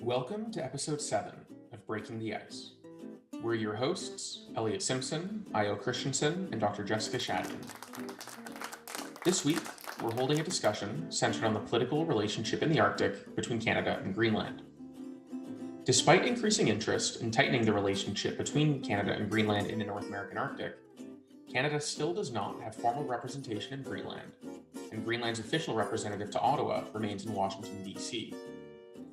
Welcome to episode 7 of Breaking the Ice. We're your hosts, Elliott Simpson, Ayoe Kristiansen, and Dr. Jessica Shadian. This week, we're holding a discussion centered on the political relationship in the Arctic between Canada and Greenland. Despite increasing interest in tightening the relationship between Canada and Greenland in the North American Arctic, Canada still does not have formal representation in Greenland, and Greenland's official representative to Ottawa remains in Washington, D.C.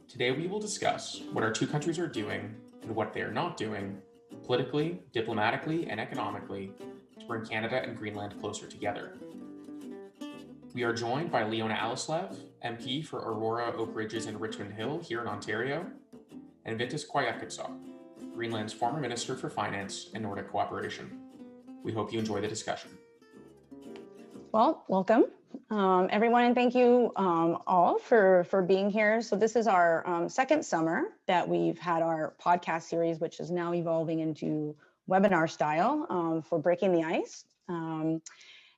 Today we will discuss what our two countries are doing and what they are not doing, politically, diplomatically, and economically, to bring Canada and Greenland closer together. We are joined by Leona Alleslev, MP for Aurora, Oak Ridges, and Richmond Hill here in Ontario, and Vittus Qujaukitsoq, Greenland's former Minister for Finance and Nordic Cooperation. We hope you enjoy the discussion. Well, welcome everyone, and thank you all for being here. So this is our second summer that we've had our podcast series, which is now evolving into webinar style for Breaking the Ice.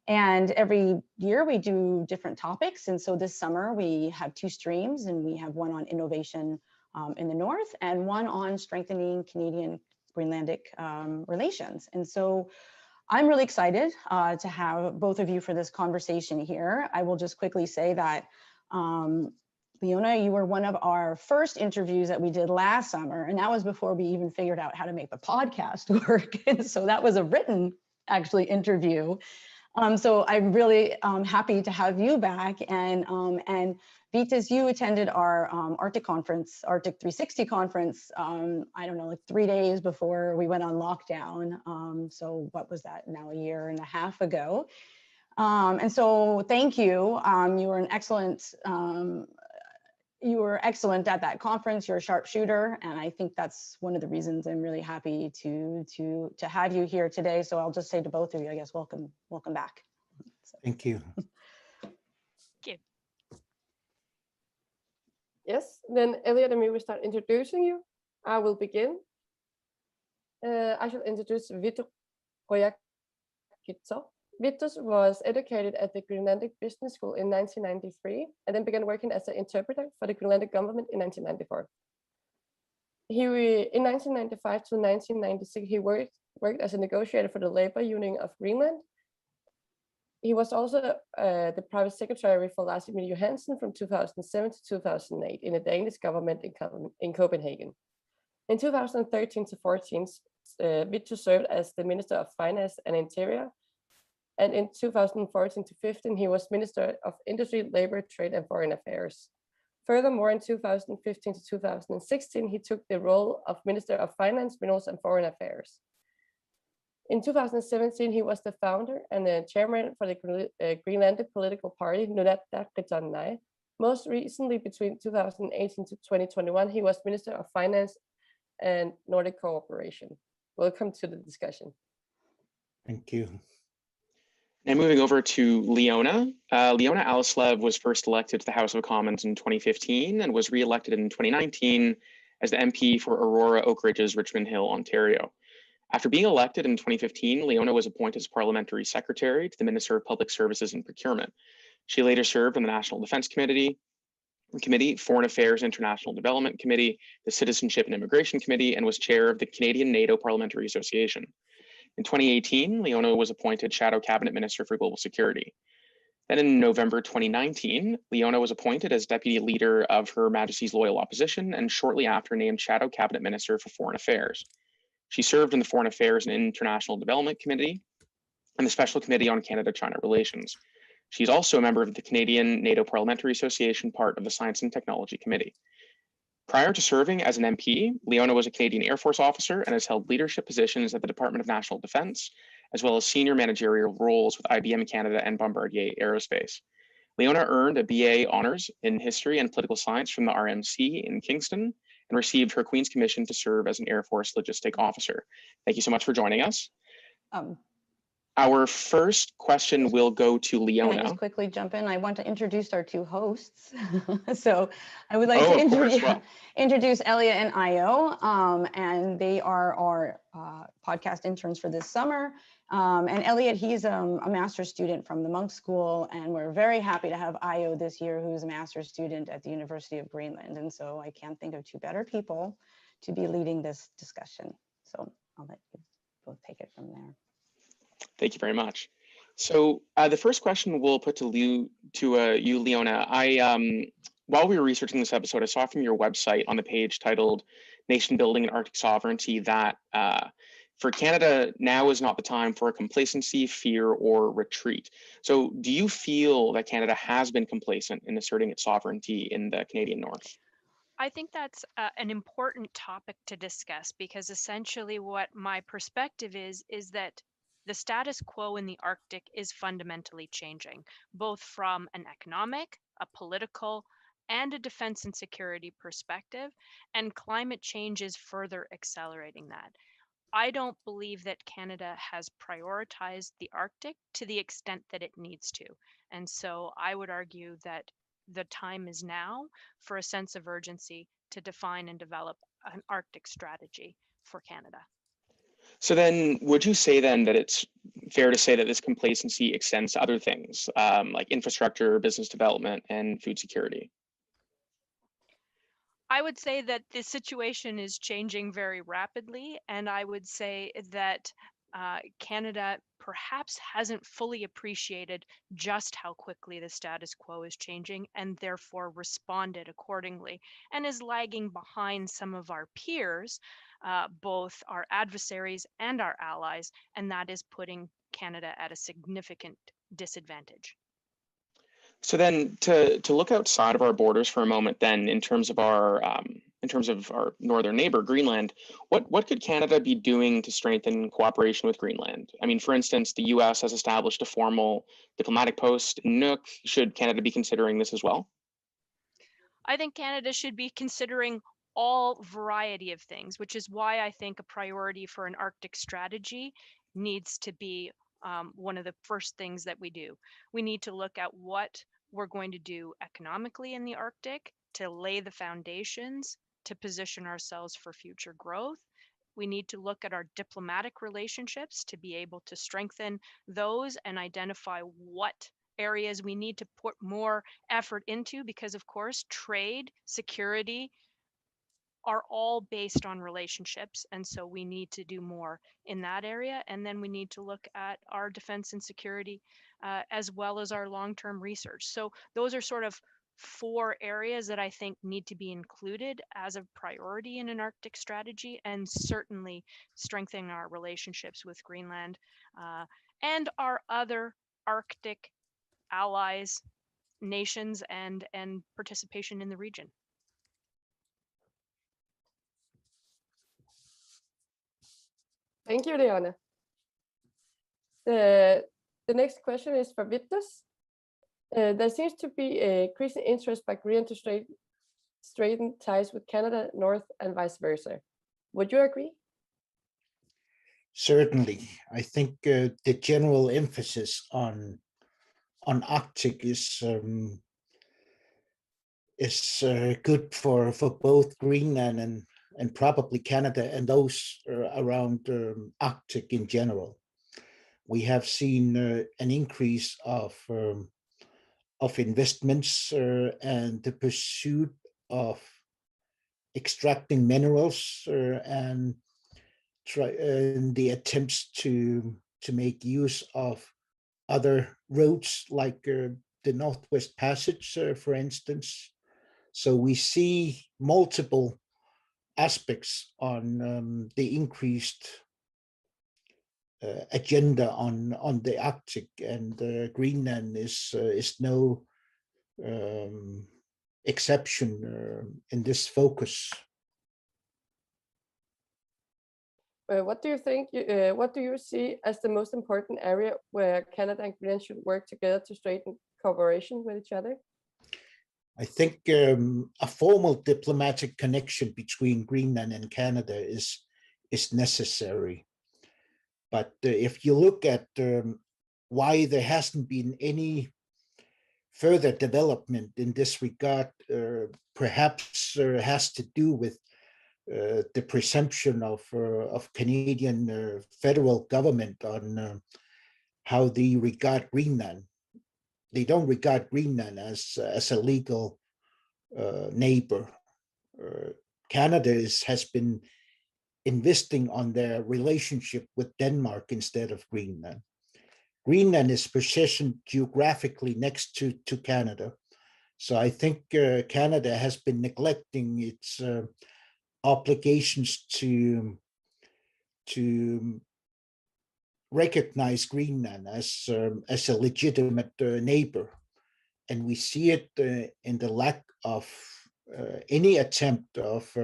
And every year we do different topics. And so this summer we have two streams, and we have one on innovation in the North and one on strengthening Canadian-Greenlandic relations. And so I'm really excited to have both of you for this conversation here. I will just quickly say that, Leona, you were one of our first interviews that we did last summer, and that was before we even figured out how to make the podcast work. And so that was a written, actually, interview. So I'm really happy to have you back. And Vittus, you attended our Arctic conference, Arctic 360 conference, I don't know, like 3 days before we went on lockdown. So what was that, now a year and a half ago? And so thank you. You were an excellent, you were excellent at that conference. You're a sharpshooter, and I think that's one of the reasons I'm really happy to have you here today. So I'll just say to both of you, I guess, welcome back. So. Thank you. Yes, then Elliott and me will start introducing you. I will begin. I shall introduce Vittus Qujaukitsoq. Vittus was educated at the Greenlandic Business School in 1993 and then began working as an interpreter for the Greenlandic government in 1994. In 1995 to 1996, he worked as a negotiator for the labor union of Greenland. He was also the private secretary for Lars Emil Johansen from 2007 to 2008 in the Danish government in Copenhagen. In 2013 to 14, Vittus served as the Minister of Finance and Interior. And in 2014 to 15, he was Minister of Industry, Labor, Trade and Foreign Affairs. Furthermore, in 2015 to 2016, he took the role of Minister of Finance, Minerals and Foreign Affairs. In 2017, he was the founder and the chairman for the Greenlandic political party, Nunatta. Most recently, between 2018 to 2021, he was Minister of Finance and Nordic Cooperation. Welcome to the discussion. Thank you. Now moving over to Leona. Leona Alleslev was first elected to the House of Commons in 2015 and was re-elected in 2019 as the MP for Aurora, Oak Ridges, Richmond Hill, Ontario. After being elected in 2015, Leona was appointed as Parliamentary Secretary to the Minister of Public Services and Procurement. She later served on the National Defence Committee, Foreign Affairs International Development Committee, the Citizenship and Immigration Committee, and was chair of the Canadian-NATO Parliamentary Association. In 2018, Leona was appointed Shadow Cabinet Minister for Global Security. Then in November 2019, Leona was appointed as Deputy Leader of Her Majesty's Loyal Opposition and shortly after named Shadow Cabinet Minister for Foreign Affairs. She served in the Foreign Affairs and International Development Committee and the Special Committee on Canada-China Relations. She's also a member of the Canadian-NATO Parliamentary Association, part of the Science and Technology Committee. Prior to serving as an MP, Leona was a Canadian Air Force officer and has held leadership positions at the Department of National Defence, as well as senior managerial roles with IBM Canada and Bombardier Aerospace. Leona earned a BA Honours in History and Political Science from the RMC in Kingston and received her Queen's Commission to serve as an Air Force Logistic Officer. Thank you so much for joining us. Our first question will go to Can I Leona. just quickly jump in? I want to introduce our two hosts. So I would like Oh, to of course. Well, introduce Elliott and Ayoe, and they are our podcast interns for this summer. And Elliott, he's a master's student from the Monk School, and we're very happy to have Ayoe this year, who's a master's student at the University of Greenland. And so I can't think of two better people to be leading this discussion. So I'll let you both take it from there. thank you very much. So the first question we'll put to you, Leona. While we were researching this episode, I saw from your website on the page titled "Nation Building and Arctic Sovereignty" that for Canada, now is not the time for complacency, fear, or retreat. So do you feel that Canada has been complacent in asserting its sovereignty in the Canadian North? I think that's an important topic to discuss, because essentially what my perspective is that the status quo in the Arctic is fundamentally changing, both from an economic, a political, and a defense and security perspective, and climate change is further accelerating that. I don't believe that Canada has prioritized the Arctic to the extent that it needs to. And so I would argue that the time is now for a sense of urgency to define and develop an Arctic strategy for Canada. So then, would you say then that it's fair to say that this complacency extends to other things like infrastructure, business development, and food security? I would say that the situation is changing very rapidly, and I would say that Canada perhaps hasn't fully appreciated just how quickly the status quo is changing, and therefore responded accordingly, and is lagging behind some of our peers, both our adversaries and our allies, and that is putting Canada at a significant disadvantage. So then, to look outside of our borders for a moment, then in terms of our northern neighbor Greenland, what could Canada be doing to strengthen cooperation with Greenland? I mean, for instance, the U.S. has established a formal diplomatic post in Nuuk. Should Canada be considering this as well? I think Canada should be considering all variety of things, which is why I think a priority for an Arctic strategy needs to be one of the first things that we do. We need to look at what we're going to do economically in the Arctic to lay the foundations to position ourselves for future growth. We need to look at our diplomatic relationships to be able to strengthen those and identify what areas we need to put more effort into, because of course trade, security are all based on relationships, and so we need to do more in that area. And then we need to look at our defense and security as well as our long-term research. So those are sort of four areas that I think need to be included as a priority in an Arctic strategy, and certainly strengthening our relationships with Greenland and our other Arctic allies, nations, and participation in the region. Thank you, Leona. The next question is for Vittus. There seems to be a increasing interest by Greenland to straighten ties with Canada, North, and vice versa. Would you agree? Certainly. I think the general emphasis on Arctic is good for both Greenland and probably Canada and those around Arctic in general. We have seen an increase of investments and the pursuit of extracting minerals and the attempts to make use of other routes like the Northwest Passage, for instance. So we see multiple aspects on the increased agenda on the Arctic, and Greenland is no exception in this focus. What do you think? What do you see as the most important area where Canada and Greenland should work together to strengthen cooperation with each other? I think a formal diplomatic connection between Greenland and Canada is necessary. But if you look at why there hasn't been any further development in this regard, perhaps has to do with the presumption of Canadian federal government on how they regard Greenland. They don't regard Greenland as a legal neighbor. Canada has been investing on their relationship with Denmark instead of Greenland. Greenland is positioned geographically next to Canada. So I think Canada has been neglecting its obligations to recognize Greenland as a legitimate neighbor. And we see it in the lack of any attempt of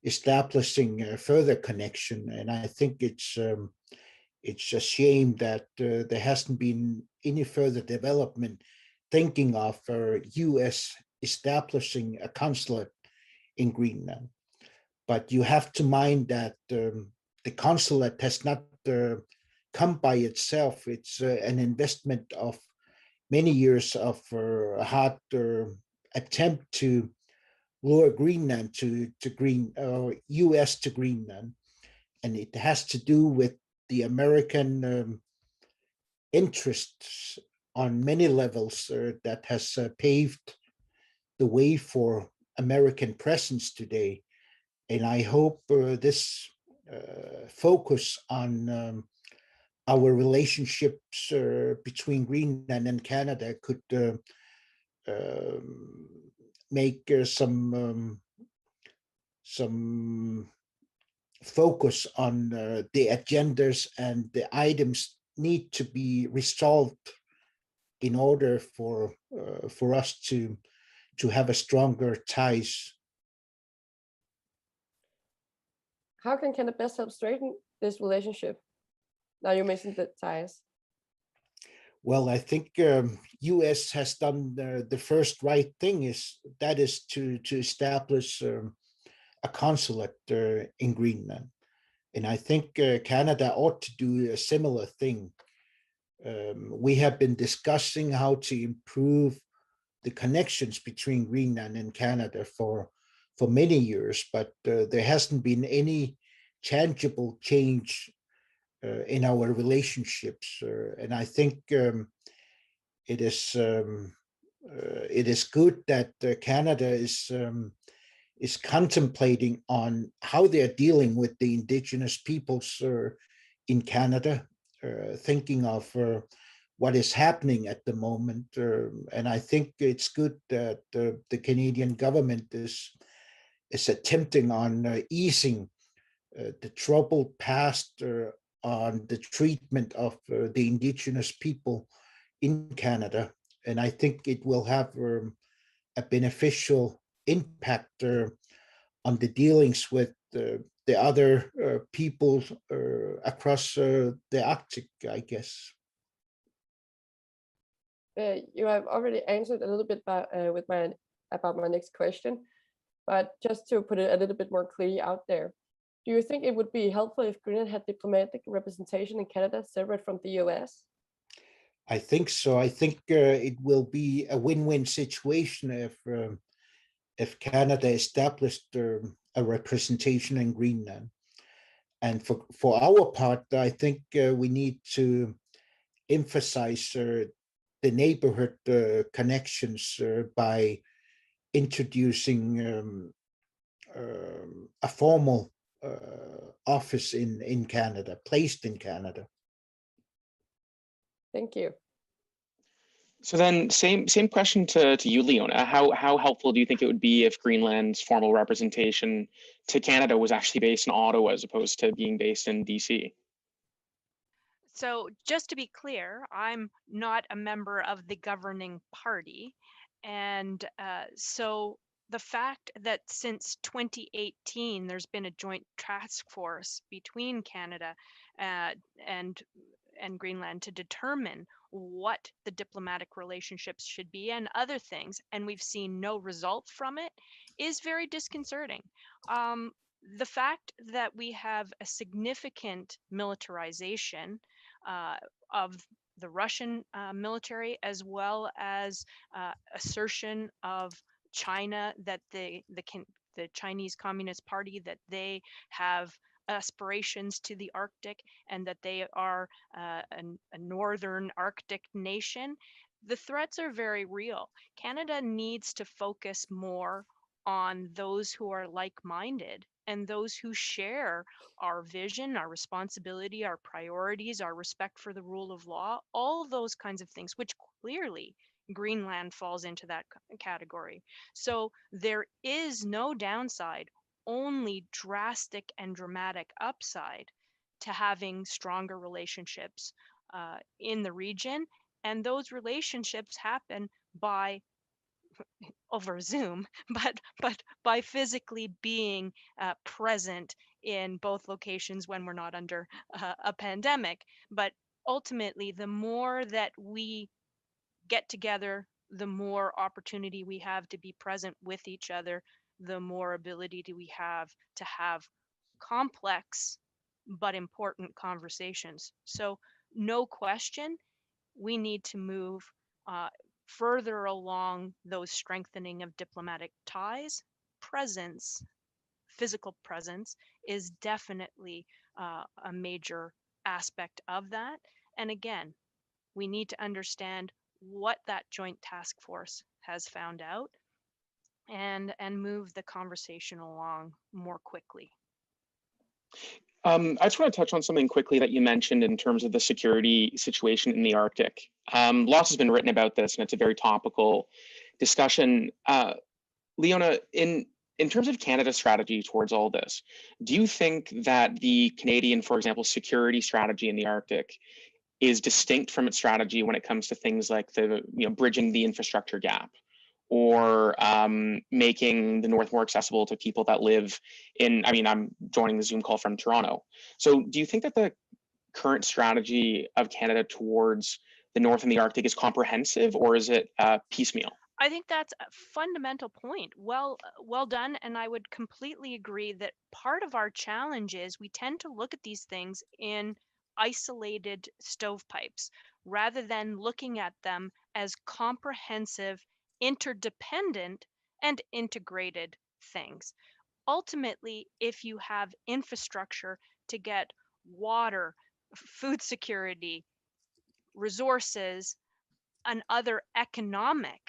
establishing a further connection. And I think it's a shame that there hasn't been any further development thinking of US establishing a consulate in Greenland. But you have to mind that the consulate has not come by itself. It's an investment of many years of hard attempt to lure Greenland to US to Greenland. And it has to do with the American interests on many levels that has paved the way for American presence today. And I hope this focus on our relationships between Greenland and Canada could make some focus on the agendas and the items need to be resolved in order for us to have a stronger ties. How can Canada best help strengthen this relationship? Now you mentioned the ties. Well, I think US has done the first right thing, that is to establish a consulate in Greenland. And I think Canada ought to do a similar thing. We have been discussing how to improve the connections between Greenland and Canada for many years, but there hasn't been any tangible change in our relationships. And I think it is good that Canada is contemplating on how they're dealing with the Indigenous peoples in Canada, thinking of what is happening at the moment. And I think it's good that the Canadian government is attempting on easing the troubled past on the treatment of the Indigenous people in Canada. And I think it will have a beneficial impact on the dealings with the other people across the Arctic, I guess. You have already answered a little bit about my next question, but just to put it a little bit more clearly out there, do you think it would be helpful if Greenland had diplomatic representation in Canada separate from the US? I think so. I think it will be a win-win situation if Canada established a representation in Greenland. And for our part, I think we need to emphasize the neighborhood connections by introducing a formal office in Canada, placed in Canada. Thank you. So then same question to you, Leona. How helpful do you think it would be if Greenland's formal representation to Canada was actually based in Ottawa as opposed to being based in DC? So just to be clear, I'm not a member of the governing party. And so the fact that since 2018, there's been a joint task force between Canada and Greenland to determine what the diplomatic relationships should be and other things, and we've seen no result from it, is very disconcerting. the fact that we have a significant militarization of the Russian military, as well as assertion of China that the Chinese Communist Party, that they have aspirations to the Arctic and that they are a northern Arctic nation. The threats are very real. Canada needs to focus more on those who are like-minded and those who share our vision, our responsibility, our priorities, our respect for the rule of law, all of those kinds of things, which clearly Greenland falls into that category. So there is no downside, only drastic and dramatic upside to having stronger relationships in the region. And those relationships happen by over Zoom, but by physically being present in both locations when we're not under a pandemic. But ultimately, the more that we get together, the more opportunity we have to be present with each other, the more ability do we have to have complex but important conversations. So no question, we need to move uh, further along those strengthening of diplomatic ties. Presence, physical presence, is definitely a major aspect of that. And again, we need to understand what that joint task force has found out and move the conversation along more quickly. I just want to touch on something quickly that you mentioned in terms of the security situation in the Arctic. Lots has been written about this, and it's a very topical discussion. Leona, in terms of Canada's strategy towards all this, do you think that the Canadian, for example, security strategy in the Arctic is distinct from its strategy when it comes to things like the, bridging the infrastructure gap, or making the North more accessible to people that live in, I'm joining the Zoom call from Toronto. So do you think that the current strategy of Canada towards the North and the Arctic is comprehensive, or is it piecemeal? I think that's a fundamental point. Well done. And I would completely agree that part of our challenge is we tend to look at these things in isolated stovepipes rather than looking at them as comprehensive, interdependent, and integrated things. Ultimately, if you have infrastructure to get water, food security, resources, and other economic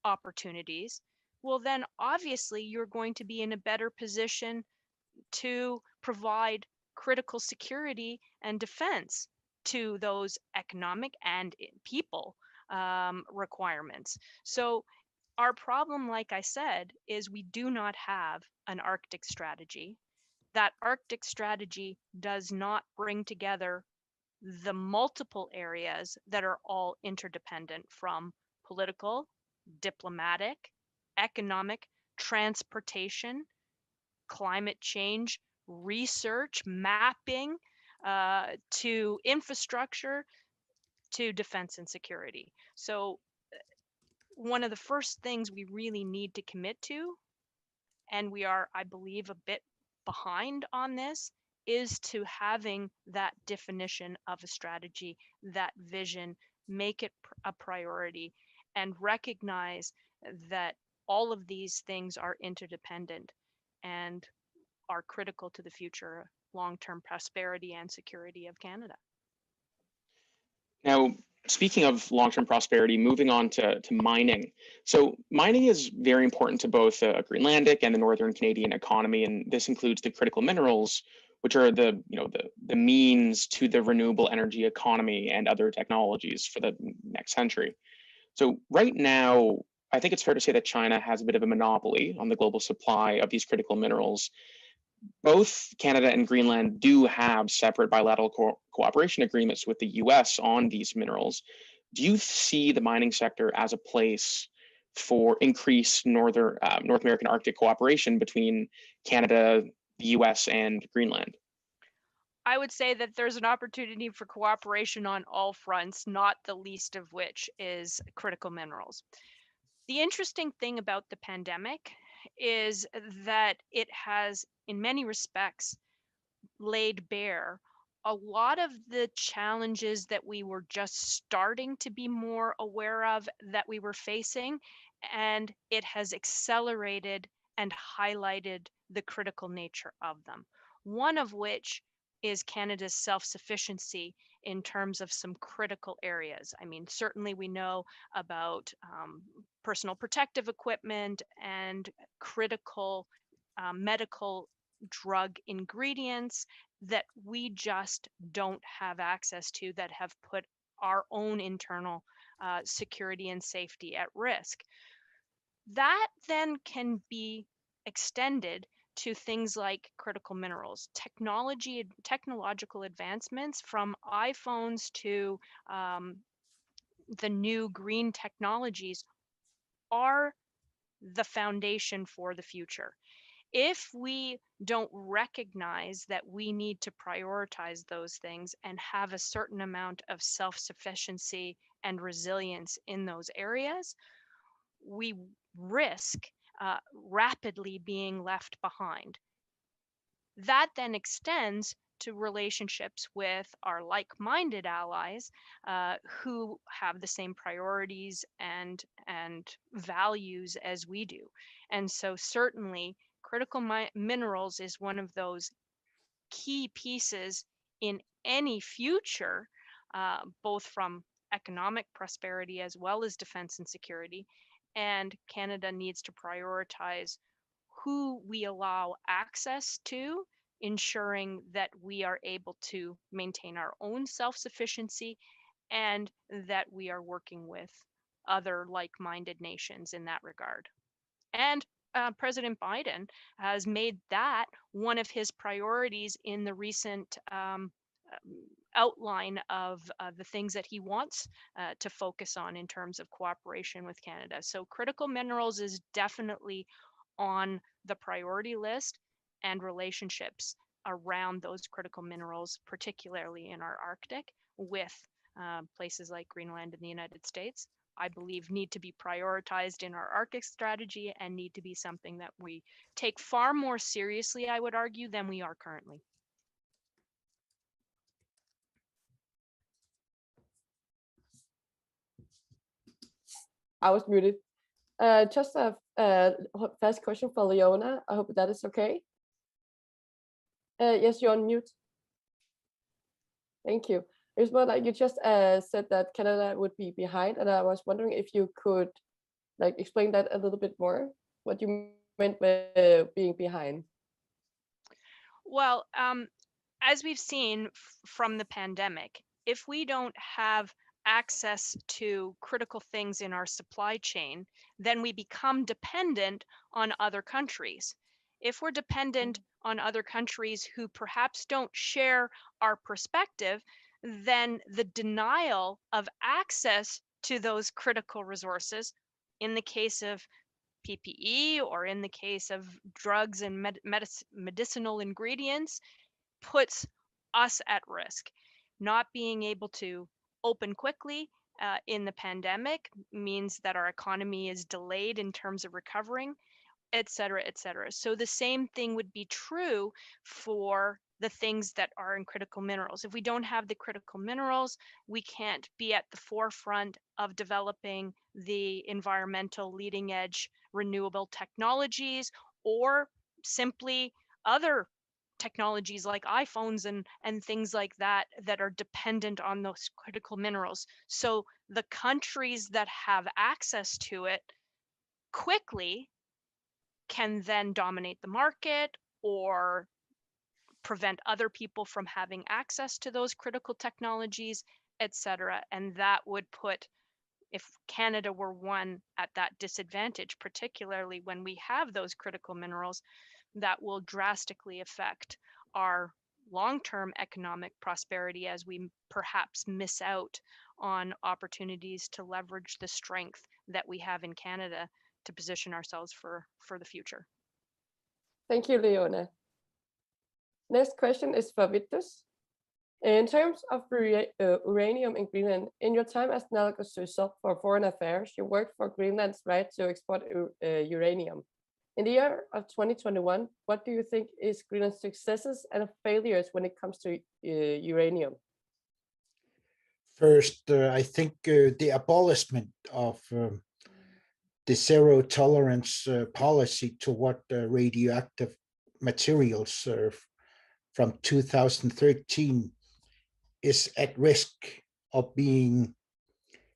opportunities, well, then obviously you're going to be in a better position to provide critical security and defense to those economic and people requirements. So our problem, like I said, is we do not have an Arctic strategy. That Arctic strategy does not bring together the multiple areas that are all interdependent, from political, diplomatic, economic, transportation, climate change, research, mapping, to infrastructure, to defense and security. So one of the first things we really need to commit to, and we are, I believe, a bit behind on this, is to having that definition of a strategy, that vision, make it a priority, and recognize that all of these things are interdependent and are critical to the future long-term prosperity and security of Canada. Now, speaking of long-term prosperity, moving on to mining. So mining is very important to both the Greenlandic and the Northern Canadian economy, and this includes the critical minerals, which are the means to the renewable energy economy and other technologies for the next century. So right now, I think it's fair to say that China has a bit of a monopoly on the global supply of these critical minerals. Both Canada and Greenland do have separate bilateral cooperation agreements with the US on these minerals. Do you see the mining sector as a place for increased North American Arctic cooperation between Canada, the US, and Greenland? I would say that there's an opportunity for cooperation on all fronts, not the least of which is critical minerals. The interesting thing about the pandemic is that it has, in many respects, laid bare a lot of the challenges that we were just starting to be more aware of that we were facing, and it has accelerated and highlighted the critical nature of them. One of which is Canada's self-sufficiency in terms of some critical areas. I mean, certainly we know about personal protective equipment and critical medical drug ingredients that we just don't have access to, that have put our own internal security and safety at risk. That then can be extended to things like critical minerals, technological advancements from iPhones to the new green technologies are the foundation for the future. If we don't recognize that we need to prioritize those things and have a certain amount of self-sufficiency and resilience in those areas, we risk rapidly being left behind. That then extends to relationships with our like-minded allies who have the same priorities and values as we do. And so certainly critical minerals is one of those key pieces in any future, both from economic prosperity as well as defense and security. And Canada needs to prioritize who we allow access to, ensuring that we are able to maintain our own self-sufficiency and that we are working with other like-minded nations in that regard. And President Biden has made that one of his priorities in the recent outline of the things that he wants to focus on in terms of cooperation with Canada. So critical minerals is definitely on the priority list, and relationships around those critical minerals, particularly in our Arctic, with places like Greenland and the United States, I believe need to be prioritized in our Arctic strategy and need to be something that we take far more seriously, I would argue, than we are currently. I was muted. Just a fast question for Leona. I hope that is okay. Yes, you're on mute. Thank you. It's more like you just said that Canada would be behind, and I was wondering if you could explain that a little bit more, what you meant by being behind. Well, as we've seen from the pandemic, if we don't have access to critical things in our supply chain, then we become dependent on other countries. If we're dependent on other countries who perhaps don't share our perspective, then the denial of access to those critical resources, in the case of PPE or in the case of drugs and medicinal ingredients, puts us at risk. Not being able to open quickly in the pandemic means that our economy is delayed in terms of recovering, et cetera, et cetera. So the same thing would be true for the things that are in critical minerals. If we don't have the critical minerals, we can't be at the forefront of developing the environmental leading edge renewable technologies, or simply other technologies like iPhones and things like that that are dependent on those critical minerals. So the countries that have access to it quickly can then dominate the market or prevent other people from having access to those critical technologies, etc. And that would put, if Canada were one, at that disadvantage, particularly when we have those critical minerals, that will drastically affect our long-term economic prosperity as we perhaps miss out on opportunities to leverage the strength that we have in Canada to position ourselves for the future. Thank you, Leona. Next question is for Vittus. In terms of uranium in Greenland, in your time as Nalgosusop for Foreign Affairs, you worked for Greenland's right to export uranium. In the year of 2021, what do you think is Greenland's successes and failures when it comes to uranium? First, I think the abolishment of the zero tolerance policy toward radioactive materials from 2013 is at risk of being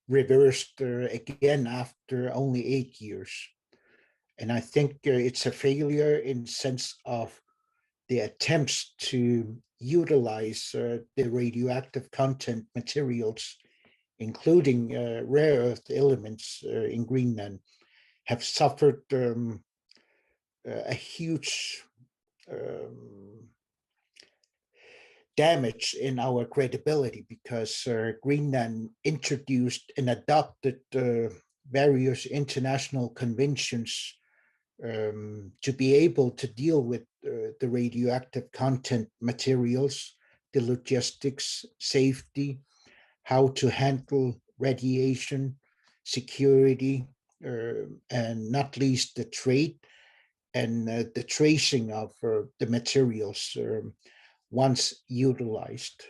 reversed again after only 8 years. And I think it's a failure in sense of the attempts to utilize the radioactive content materials, including rare earth elements in Greenland, have suffered a huge damage in our credibility, because Greenland introduced and adopted various international conventions to be able to deal with the radioactive content materials, the logistics, safety, how to handle radiation, security, and not least the trade and the tracing of the materials once utilized.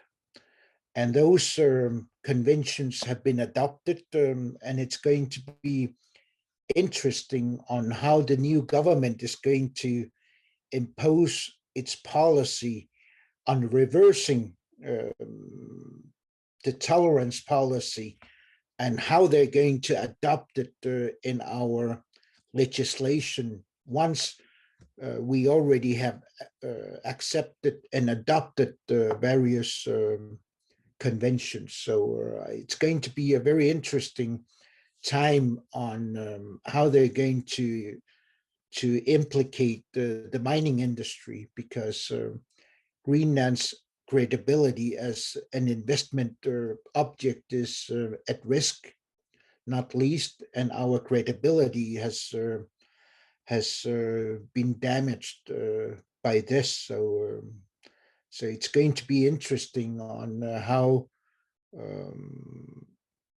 And those conventions have been adopted, and it's going to be interesting on how the new government is going to impose its policy on reversing the tolerance policy, and how they're going to adopt it in our legislation once we already have accepted and adopted various conventions. So it's going to be a very interesting time on how they're going to implicate the mining industry, because Greenland's credibility as an investment object is at risk, not least, and our credibility has been damaged by this. So it's going to be interesting on how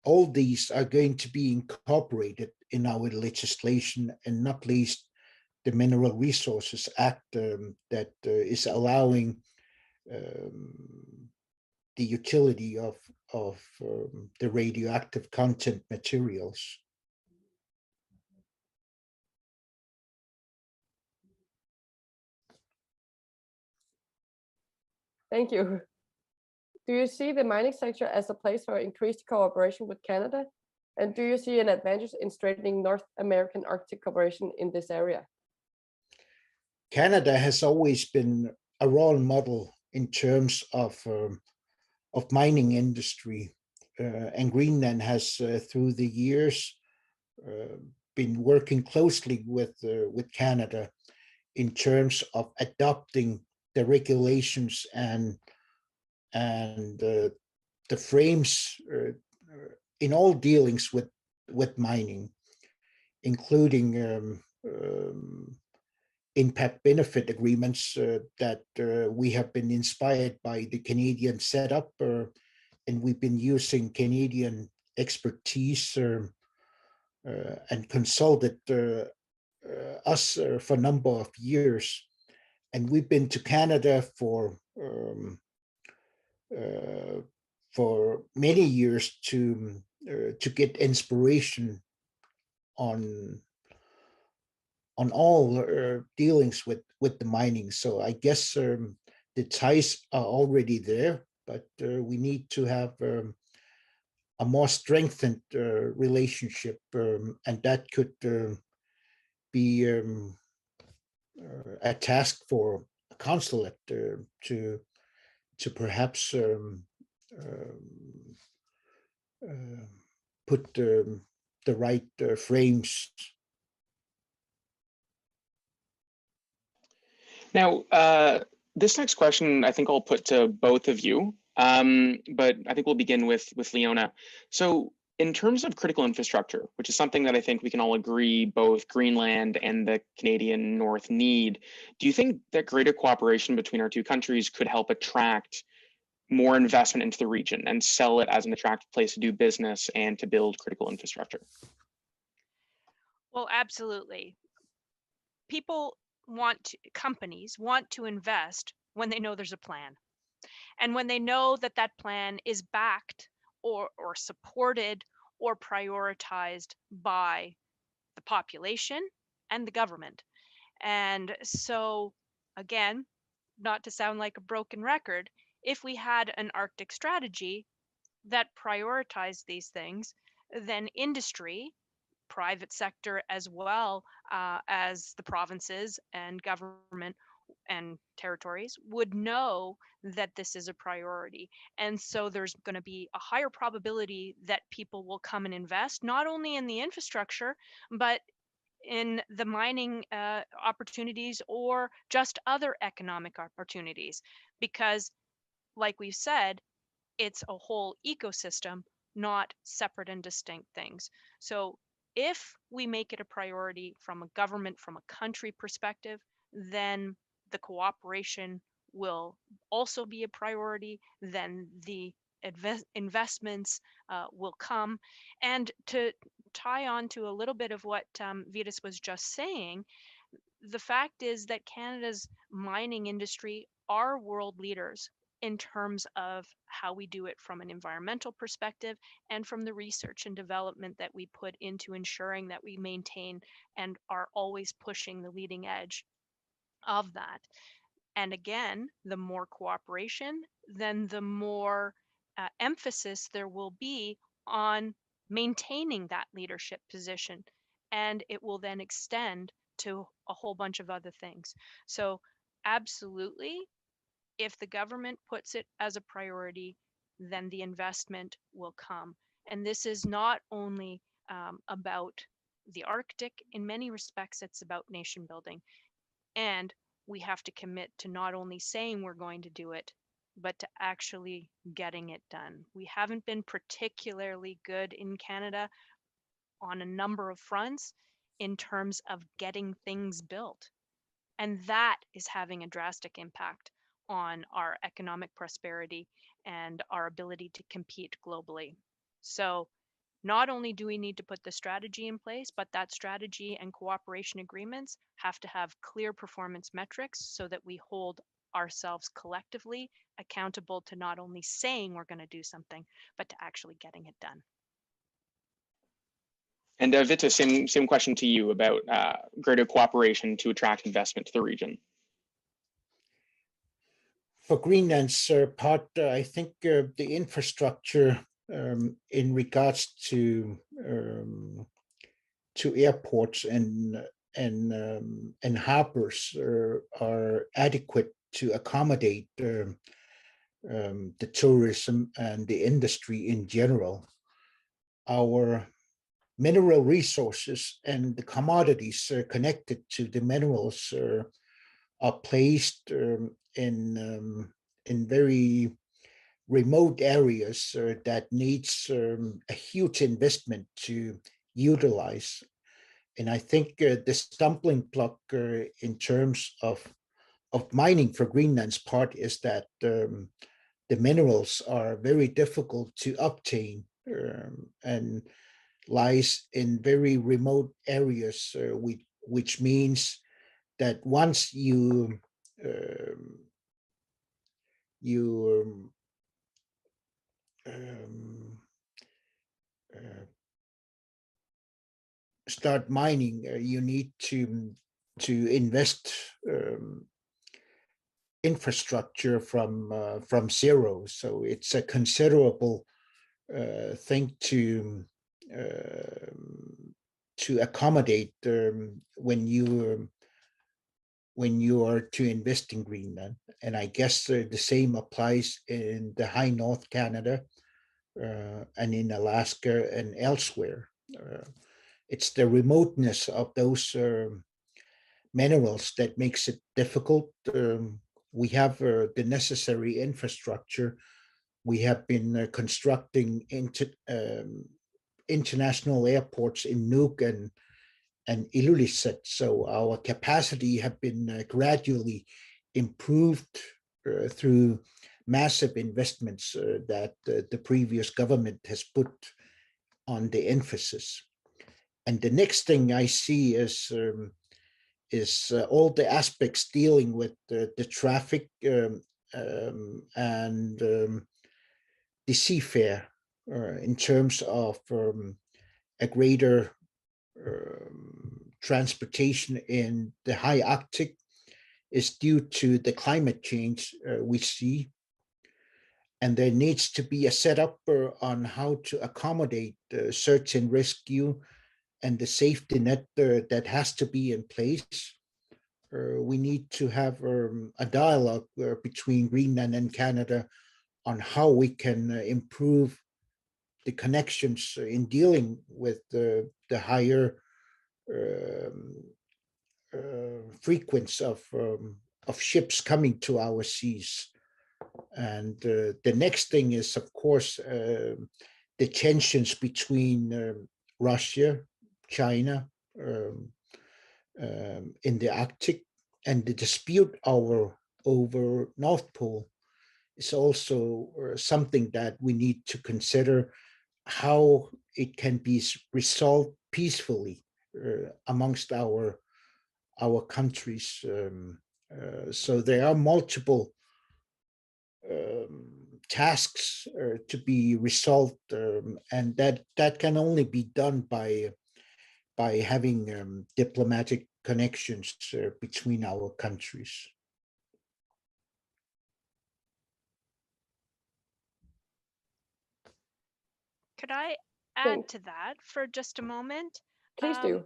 all these are going to be incorporated in our legislation, and not least the Mineral Resources Act that is allowing the utility of the radioactive content materials. Thank you. Do you see the mining sector as a place for increased cooperation with Canada? And do you see an advantage in strengthening North American Arctic cooperation in this area? Canada has always been a role model in terms of mining industry, and Greenland has through the years been working closely with Canada in terms of adopting the regulations and the frames in all dealings with mining, including impact benefit agreements that we have been inspired by the Canadian setup, and we've been using Canadian expertise and consulted us for a number of years. And we've been to Canada for many years to get inspiration on all dealings with the mining. So I guess the ties are already there, but we need to have a more strengthened relationship, and that could be a task for a consulate to perhaps put the right frames. Now, this next question, I think I'll put to both of you, but I think we'll begin with Leona. So in terms of critical infrastructure, which is something that I think we can all agree both Greenland and the Canadian North need, do you think that greater cooperation between our two countries could help attract more investment into the region and sell it as an attractive place to do business and to build critical infrastructure? Well, absolutely. companies want to invest when they know there's a plan. And when they know that that plan is backed or supported or prioritized by the population and the government. And so, again, not to sound like a broken record, if we had an Arctic strategy that prioritized these things, then industry, private sector, as well as the provinces and government and territories, would know that this is a priority. And so there's going to be a higher probability that people will come and invest, not only in the infrastructure, but in the mining opportunities or just other economic opportunities. Because, like we've said, it's a whole ecosystem, not separate and distinct things. So if we make it a priority from a government, from a country perspective, then the cooperation will also be a priority, then the investments will come. And to tie on to a little bit of what Vittus was just saying, the fact is that Canada's mining industry are world leaders in terms of how we do it from an environmental perspective and from the research and development that we put into ensuring that we maintain and are always pushing the leading edge of that. And again, the more cooperation, then the more emphasis there will be on maintaining that leadership position. And it will then extend to a whole bunch of other things. So absolutely, if the government puts it as a priority, then the investment will come. And this is not only about the Arctic. In many respects, it's about nation building. And we have to commit to not only saying we're going to do it, but to actually getting it done. We haven't been particularly good in Canada on a number of fronts in terms of getting things built. And that is having a drastic impact on our economic prosperity and our ability to compete globally. So not only do we need to put the strategy in place, but that strategy and cooperation agreements have to have clear performance metrics so that we hold ourselves collectively accountable to not only saying we're going to do something, but to actually getting it done. And Vittus, same question to you about greater cooperation to attract investment to the region. For Greenland's part, I think the infrastructure in regards to airports and harbors are adequate to accommodate the tourism and the industry in general. Our mineral resources and the commodities connected to the minerals are placed in very remote areas that needs a huge investment to utilize. And I think the stumbling block in terms of mining for Greenland's part is that the minerals are very difficult to obtain and lies in very remote areas, which means that once you start mining, you need to invest infrastructure from zero. So it's a considerable thing to accommodate when you are to invest in Greenland. And I guess the same applies in the high North Canada and in Alaska and elsewhere. It's the remoteness of those minerals that makes it difficult. We have the necessary infrastructure. We have been constructing international airports in Nuuk and elusive. So our capacity have been gradually improved through massive investments that the previous government has put on the emphasis. And the next thing I see is is all the aspects dealing with the traffic and the seafare in terms of a greater transportation in the high Arctic is due to the climate change we see. And there needs to be a setup on how to accommodate search and rescue and the safety net that has to be in place. We need to have a dialogue between Greenland and Canada on how we can improve the connections in dealing with the higher frequency of ships coming to our seas. And the next thing is, of course, the tensions between Russia, China, in the Arctic, and the dispute over North Pole is also something that we need to consider how it can be resolved peacefully amongst our countries. So there are multiple tasks to be resolved, and that can only be done by having diplomatic connections between our countries. Could I add to that for just a moment? Please do.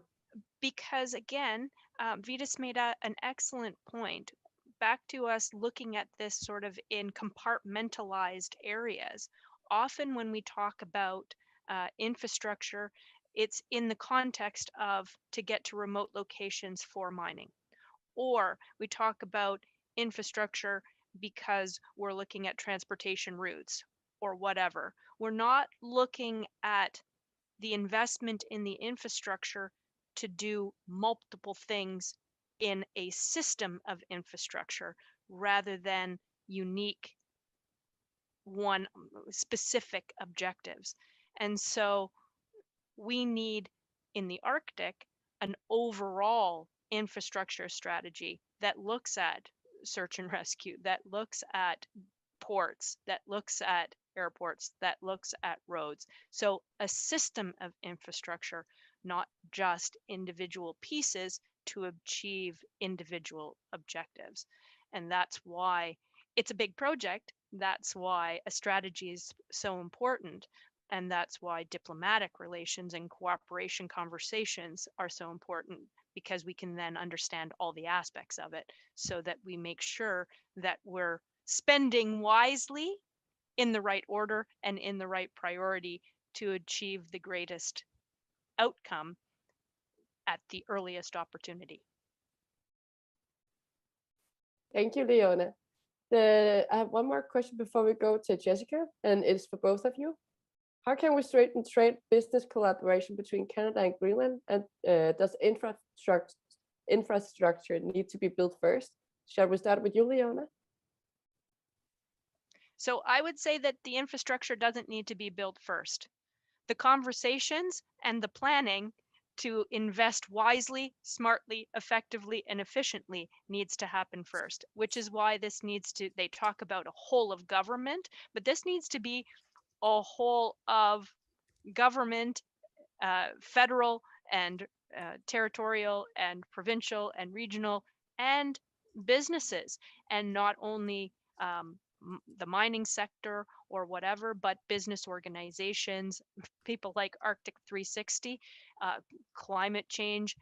Because again, Vittus made an excellent point. Back to us looking at this sort of in compartmentalized areas. Often when we talk about infrastructure, it's in the context of to get to remote locations for mining. Or we talk about infrastructure because we're looking at transportation routes or whatever. We're not looking at the investment in the infrastructure to do multiple things in a system of infrastructure rather than unique one specific objectives. And so we need in the Arctic an overall infrastructure strategy that looks at search and rescue, that looks at ports, that looks at airports, that looks at roads. So a system of infrastructure, not just individual pieces to achieve individual objectives. And that's why it's a big project. That's why a strategy is so important. And that's why diplomatic relations and cooperation conversations are so important, because we can then understand all the aspects of it so that we make sure that we're spending wisely in the right order and in the right priority to achieve the greatest outcome at the earliest opportunity. Thank you, Leona. I have one more question before we go to Jessica, and it's for both of you. How can we strengthen trade business collaboration between Canada and Greenland? And does infrastructure need to be built first? Shall we start with you, Leona? So I would say that the infrastructure doesn't need to be built first. The conversations and the planning to invest wisely, smartly, effectively, and efficiently needs to happen first, which is why this needs to, they talk about a whole of government, but this needs to be a whole of government, federal and territorial and provincial and regional and businesses, and not only the mining sector or whatever, but business organizations, people like Arctic 360, climate change,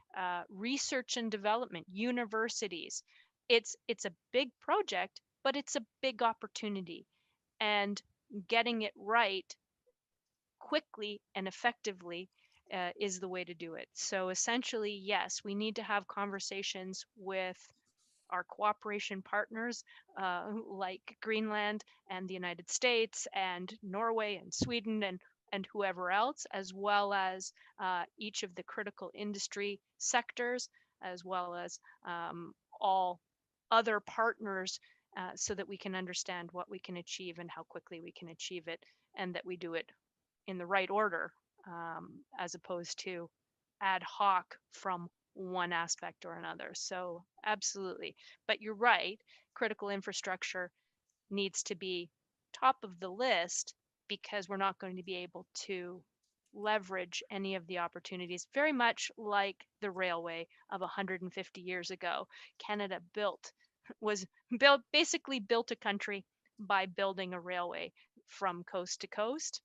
research and development, universities. It's a big project, but it's a big opportunity, and getting it right quickly and effectively is the way to do it. So essentially, yes, we need to have conversations with our cooperation partners like Greenland and the United States and Norway and Sweden and whoever else, as well as each of the critical industry sectors, as well as all other partners, so that we can understand what we can achieve and how quickly we can achieve it, and that we do it in the right order, as opposed to ad hoc from one aspect or another. So absolutely. But you're right, critical infrastructure needs to be top of the list because we're not going to be able to leverage any of the opportunities, very much like the railway of 150 years ago. Canada basically built a country by building a railway from coast to coast.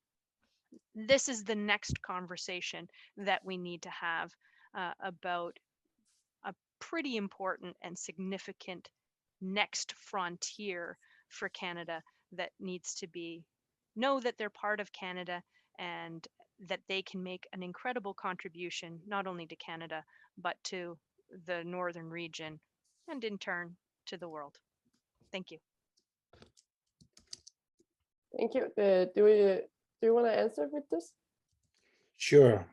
This is the next conversation that we need to have about a pretty important and significant next frontier for Canada that needs to know that they're part of Canada and that they can make an incredible contribution, not only to Canada, but to the northern region and in turn to the world. Thank you. Thank you. Do you want to answer with this? Sure.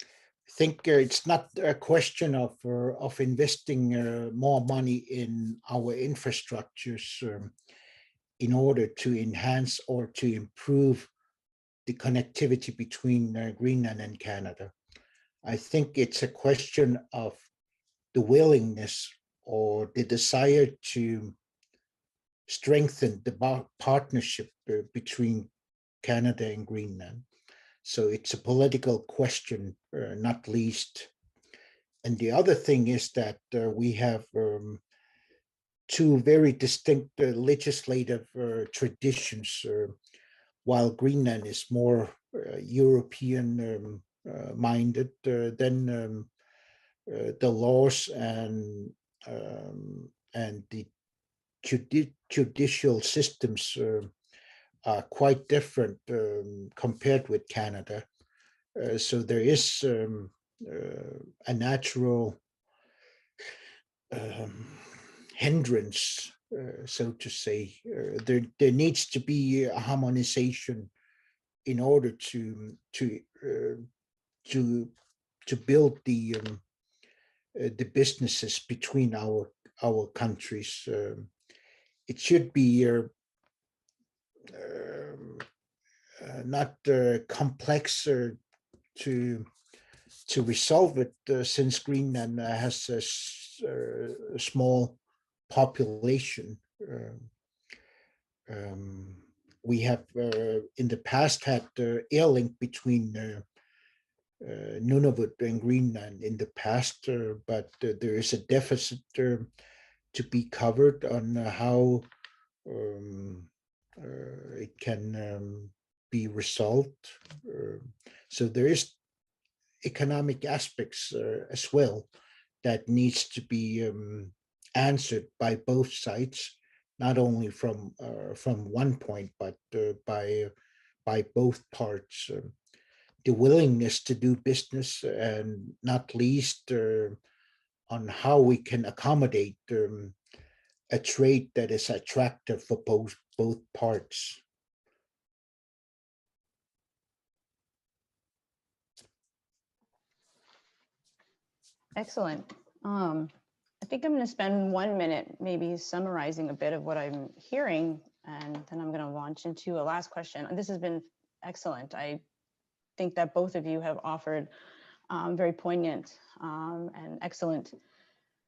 I think it's not a question of investing more money in our infrastructures in order to enhance or to improve the connectivity between Greenland and Canada. I think it's a question of the willingness or the desire to strengthen the partnership between Canada and Greenland. So it's a political question, not least. And the other thing is that we have two very distinct legislative traditions, while Greenland is more European minded, then the laws and the judicial systems are quite different compared with Canada. So there is a natural hindrance, so to say. There needs to be a harmonization in order to build the businesses between our countries. It should be not complex to resolve it, since Greenland has a small population. We have in the past had air link between Nunavut and Greenland in the past, but there is a deficit to be covered on how it can be resolved. So there is economic aspects as well that needs to be answered by both sides, not only from one point, but by both parts. The willingness to do business, and not least on how we can accommodate a trade that is attractive for both parts. Excellent. I think I'm going to spend 1 minute maybe summarizing a bit of what I'm hearing, and then I'm going to launch into a last question. This has been excellent. I think that both of you have offered very poignant and excellent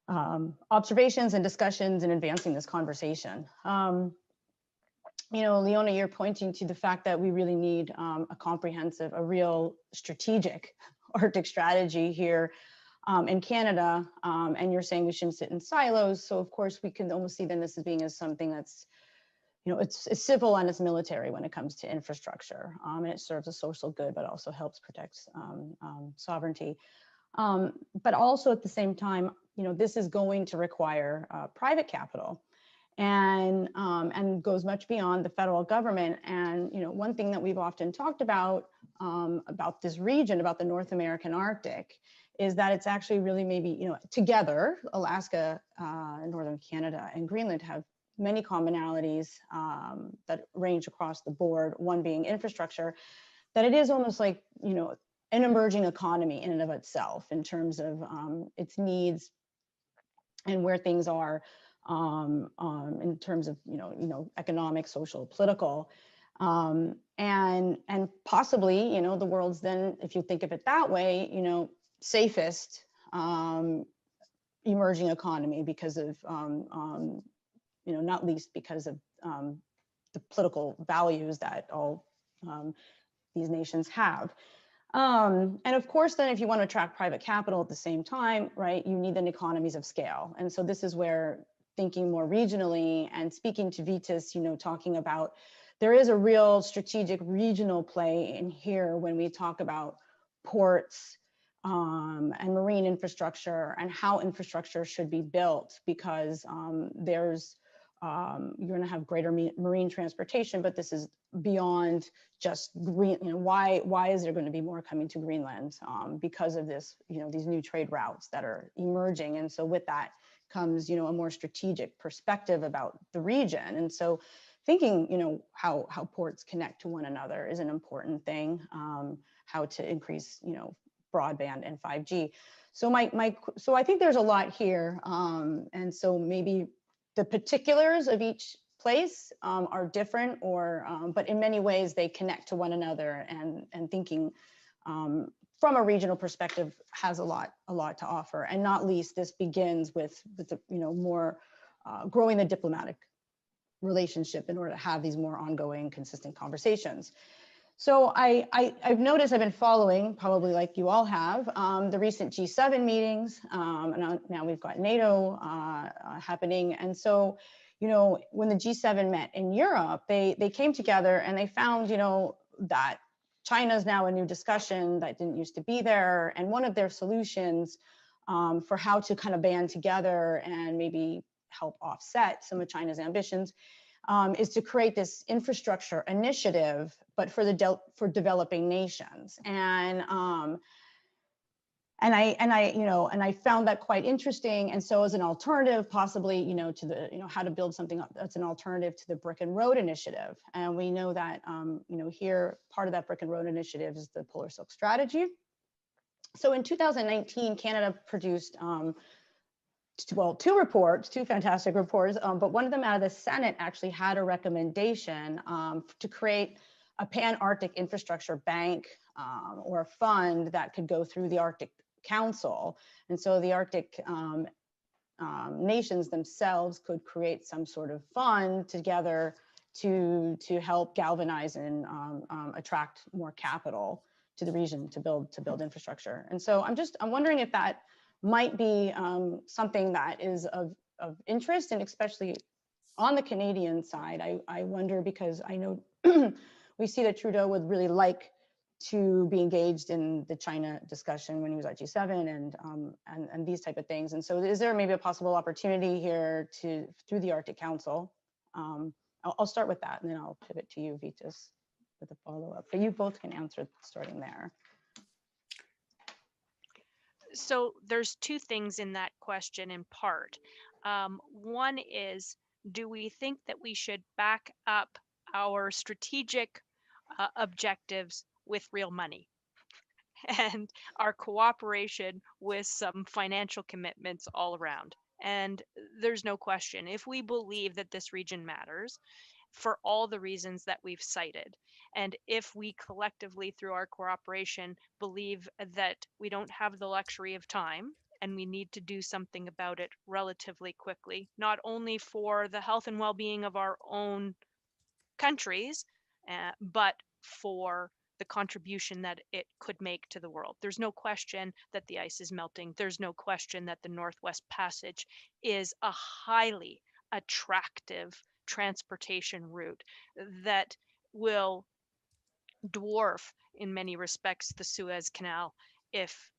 observations and discussions in advancing this conversation. You know, Leona, you're pointing to the fact that we really need a comprehensive, a real strategic Arctic strategy here in Canada, and you're saying we shouldn't sit in silos. So of course we can almost see then this as being as something that's, you know, it's civil and it's military when it comes to infrastructure, and it serves a social good, but also helps protect sovereignty. But also at the same time, you know, this is going to require private capital, and goes much beyond the federal government. And you know, one thing that we've often talked about this region, about the North American Arctic, is that it's actually really maybe, you know, together, Alaska, Northern Canada, and Greenland have many commonalities that range across the board, one being infrastructure, that it is almost like, you know, an emerging economy in and of itself in terms of its needs and where things are in terms of, you know, economic, social, political, and possibly, you know, the world's then, if you think of it that way, you know, safest emerging economy because of, not least because of the political values that all these nations have. And of course, then if you want to attract private capital at the same time, right, you need then economies of scale. And so this is where thinking more regionally and speaking to Vittus, talking about there is a real strategic regional play in here when we talk about ports and marine infrastructure and how infrastructure should be built, because there's you're going to have greater marine transportation, but this is beyond just green. Why is there going to be more coming to Greenland? Because of this, these new trade routes that are emerging. And so with that comes, a more strategic perspective about the region. And so thinking, how ports connect to one another is an important thing. How to increase, broadband and 5G. So so I think there's a lot here. And so maybe the particulars of each place are different, but in many ways they connect to one another, and thinking from a regional perspective has a lot to offer. And not least, this begins with the, more growing the diplomatic relationship in order to have these more ongoing, consistent conversations. So I've noticed, I've been following, probably like you all have, the recent G7 meetings, and now we've got NATO happening. And so, when the G7 met in Europe, they came together and they found, that China is now a new discussion that didn't used to be there. And one of their solutions for how to kind of band together and maybe help offset some of China's ambitions is to create this infrastructure initiative, but for developing nations. And I found that quite interesting. And so as an alternative, possibly, to the, how to build something that's an alternative to the Brick and Road Initiative. And we know that, here, part of that Brick and Road Initiative is the Polar Silk Strategy. So in 2019, Canada produced, two fantastic reports, but one of them out of the Senate actually had a recommendation to create a pan-Arctic infrastructure bank or a fund that could go through the Arctic Council. And so the Arctic nations themselves could create some sort of fund together to help galvanize and attract more capital to the region to build infrastructure. And so I'm wondering if that might be something that is of interest, and especially on the Canadian side. I wonder, because I know we see that Trudeau would really like to be engaged in the China discussion when he was at G7 and these type of things. And so is there maybe a possible opportunity here through the Arctic Council? I'll start with that, and then I'll pivot to you, Vittus, with a follow-up. But you both can answer starting there. So there's two things in that question in part. One is, do we think that we should back up our strategic objectives with real money and our cooperation with some financial commitments all around? And there's no question, if we believe that this region matters for all the reasons that we've cited, and if we collectively, through our cooperation, believe that we don't have the luxury of time and we need to do something about it relatively quickly, not only for the health and well-being of our own countries, but for the contribution that it could make to the world. There's no question that the ice is melting. There's no question that the Northwest Passage is a highly attractive transportation route that will dwarf in many respects the Suez Canal if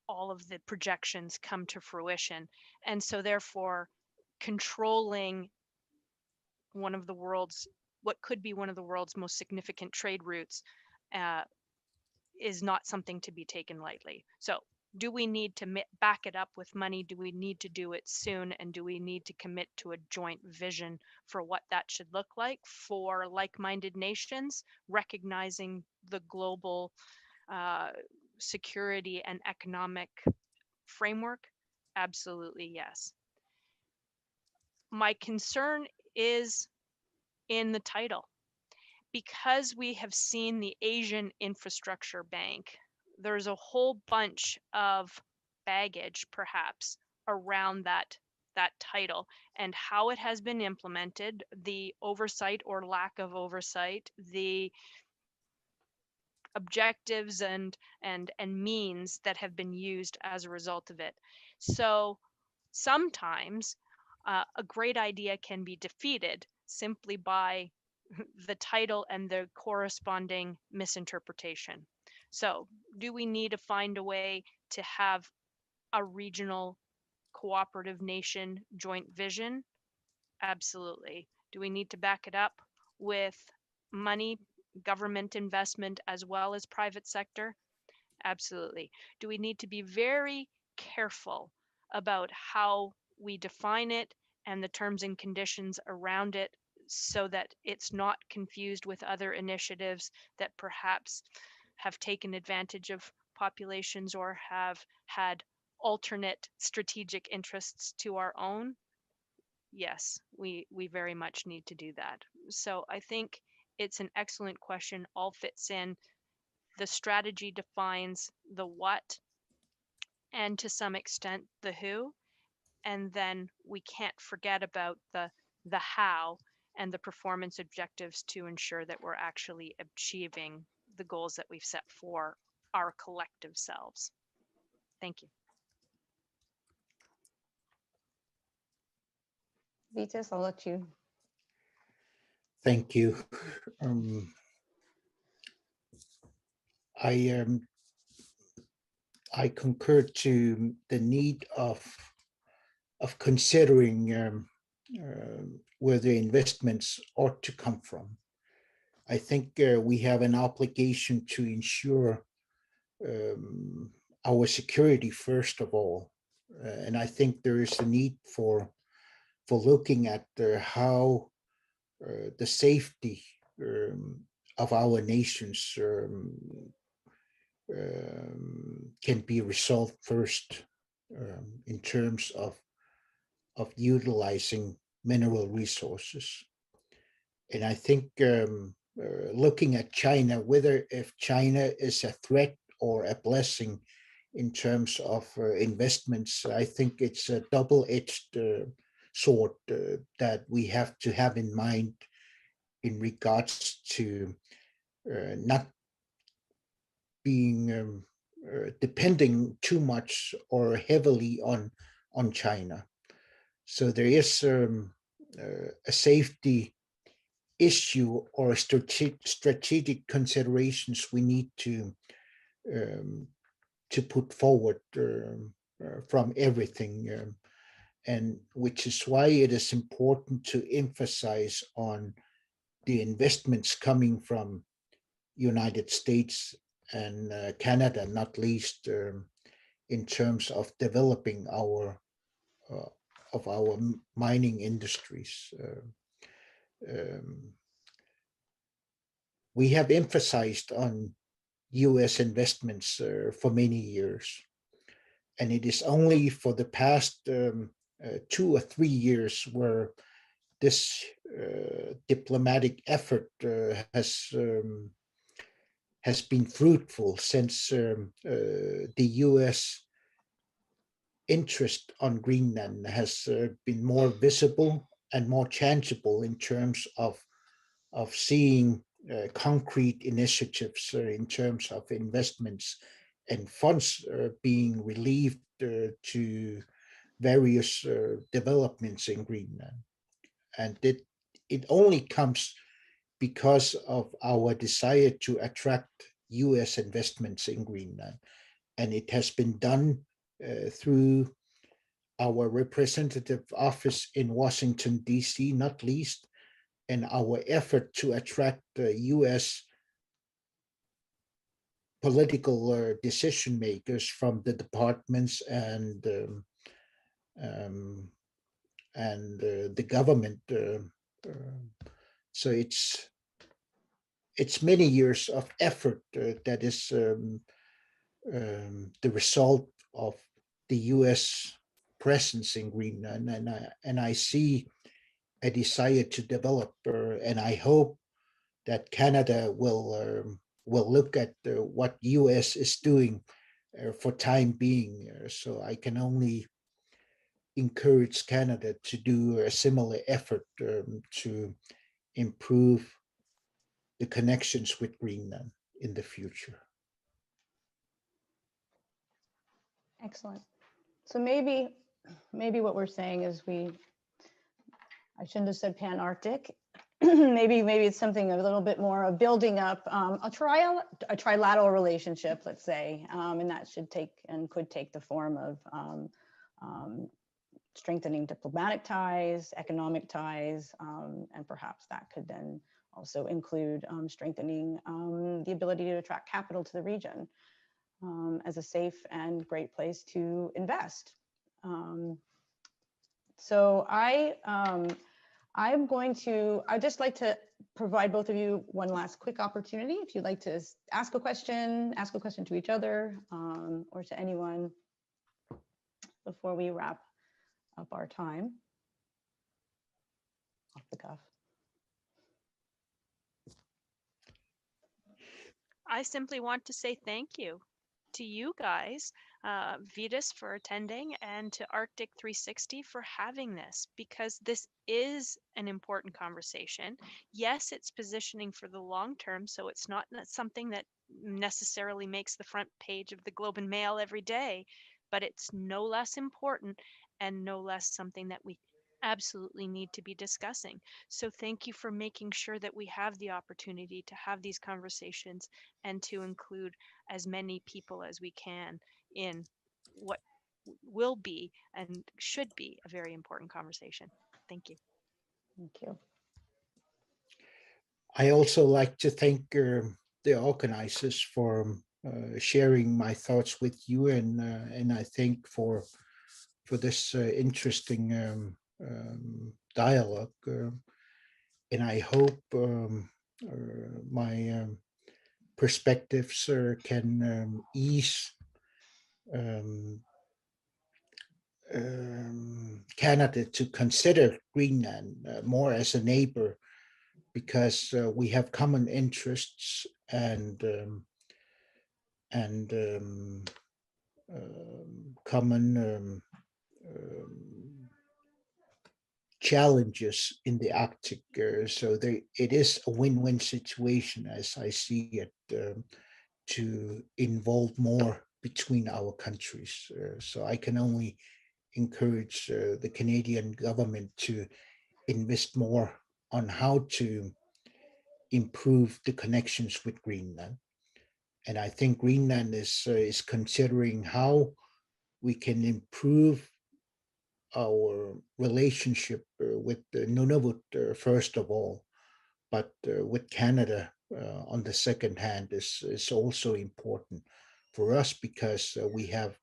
all of the projections come to fruition. And so therefore, controlling what could be one of the world's most significant trade routes is not something to be taken lightly. So do we need to back it up with money? Do we need to do it soon? And do we need to commit to a joint vision for what that should look like for like-minded nations, recognizing the global security and economic framework? Absolutely, yes. My concern is in the title. Because we have seen the Asian Infrastructure Bank, there's a whole bunch of baggage perhaps around that title and how it has been implemented, the oversight or lack of oversight, the objectives and means that have been used as a result of it. So sometimes a great idea can be defeated simply by the title and the corresponding misinterpretation. So do we need to find a way to have a regional cooperative nation joint vision? Absolutely. Do we need to back it up with money, government investment, as well as private sector? Absolutely. Do we need to be very careful about how we define it and the terms and conditions around it so that it's not confused with other initiatives that perhaps have taken advantage of populations or have had alternate strategic interests to our own? Yes, we very much need to do that. So I think it's an excellent question, all fits in. The strategy defines the what and to some extent the who, and then we can't forget about the how and the performance objectives to ensure that we're actually achieving the goals that we've set for our collective selves. Thank you. Vittus, I'll let you. Thank you. I concur to the need of considering where the investments ought to come from. I think we have an obligation to ensure our security first of all, and I think there is a need for looking at how the safety of our nations can be resolved first in terms of utilizing mineral resources. And I think looking at China, whether if China is a threat or a blessing in terms of investments, I think it's a double-edged sword that we have to have in mind in regards to not being depending too much or heavily on China. So there is a safety issue or strategic considerations we need to put forward from everything, and which is why it is important to emphasize on the investments coming from United States and Canada, not least in terms of developing our mining industries. We have emphasized on U.S. investments for many years, and it is only for the past 2 or 3 years where this diplomatic effort has been fruitful, since the U.S. interest on Greenland has been more visible and more tangible in terms of seeing concrete initiatives in terms of investments and funds being relieved to various developments in Greenland. And it only comes because of our desire to attract U.S. investments in Greenland. And it has been done through our representative office in Washington, D.C., not least, and our effort to attract U.S. political decision makers from the departments and the government. So it's many years of effort that is the result of the U.S. presence in Greenland, and I see a desire to develop, and I hope that Canada will look at what U.S. is doing for time being. So I can only encourage Canada to do a similar effort to improve the connections with Greenland in the future. Excellent. So maybe what we're saying is I shouldn't have said Pan-Arctic. maybe it's something a little bit more of building up a trilateral relationship, let's say, and that could take the form of strengthening diplomatic ties, economic ties, and perhaps that could then also include strengthening the ability to attract capital to the region as a safe and great place to invest. So I'd just like to provide both of you one last quick opportunity. If you'd like to ask a question to each other or to anyone before we wrap up our time. Off the cuff. I simply want to say thank you to you guys, Vittus for attending, and to Arctic 360 for having this, because this is an important conversation. Yes, it's positioning for the long term, so it's not something that necessarily makes the front page of the Globe and Mail every day, but it's no less important and no less something that we absolutely need to be discussing. So thank you for making sure that we have the opportunity to have these conversations and to include as many people as we can in what will be and should be a very important conversation. Thank you. Thank you. I also like to thank the organizers for sharing my thoughts with you, and I think for this interesting dialogue, and I hope my perspectives can ease Canada to consider Greenland more as a neighbor, because we have common interests and common challenges in the Arctic. So it is a win-win situation, as I see it, to involve more between our countries. So I can only encourage the Canadian government to invest more on how to improve the connections with Greenland. And I think Greenland is considering how we can improve our relationship with Nunavut first of all, but with Canada on the second hand is also important for us, because we have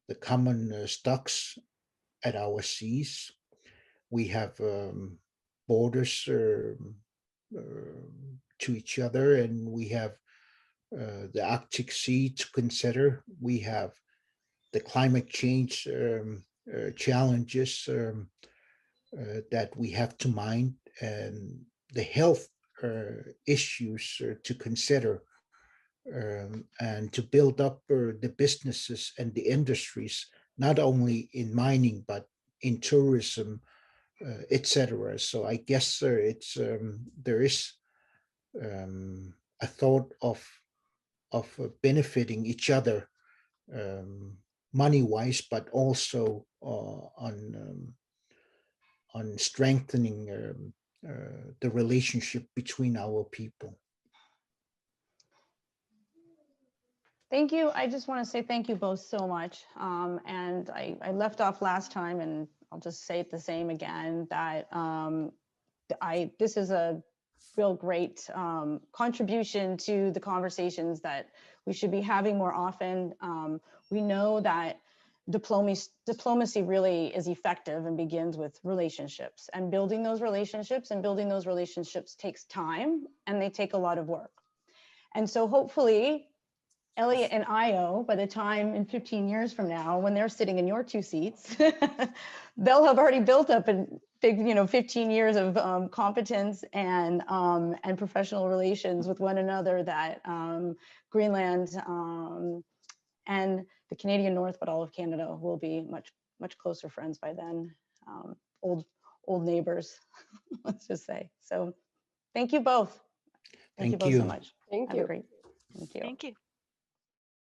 the common stocks at our seas. We have borders to each other, and we have the Arctic Sea to consider. We have the climate change challenges that we have to mind, and the health issues to consider, and to build up the businesses and the industries, not only in mining, but in tourism, etc. So I guess there is a thought of benefiting each other money-wise, but also on strengthening the relationship between our people. Thank you. I just want to say thank you both so much. And I left off last time, and I'll just say it the same again, that this is a real great contribution to the conversations that we should be having more often. We know that diplomacy really is effective and begins with relationships, and building those relationships takes time, and they take a lot of work. And so hopefully Elliott and Ayoe, by the time in 15 years from now, when they're sitting in your two seats, they'll have already built up a big, 15 years of competence and professional relations with one another that Greenland and the Canadian North, but all of Canada will be much closer friends by then. Old neighbors, let's just say. So thank you both. Thank you both so much. Thank Have you. a great, thank you. Thank you.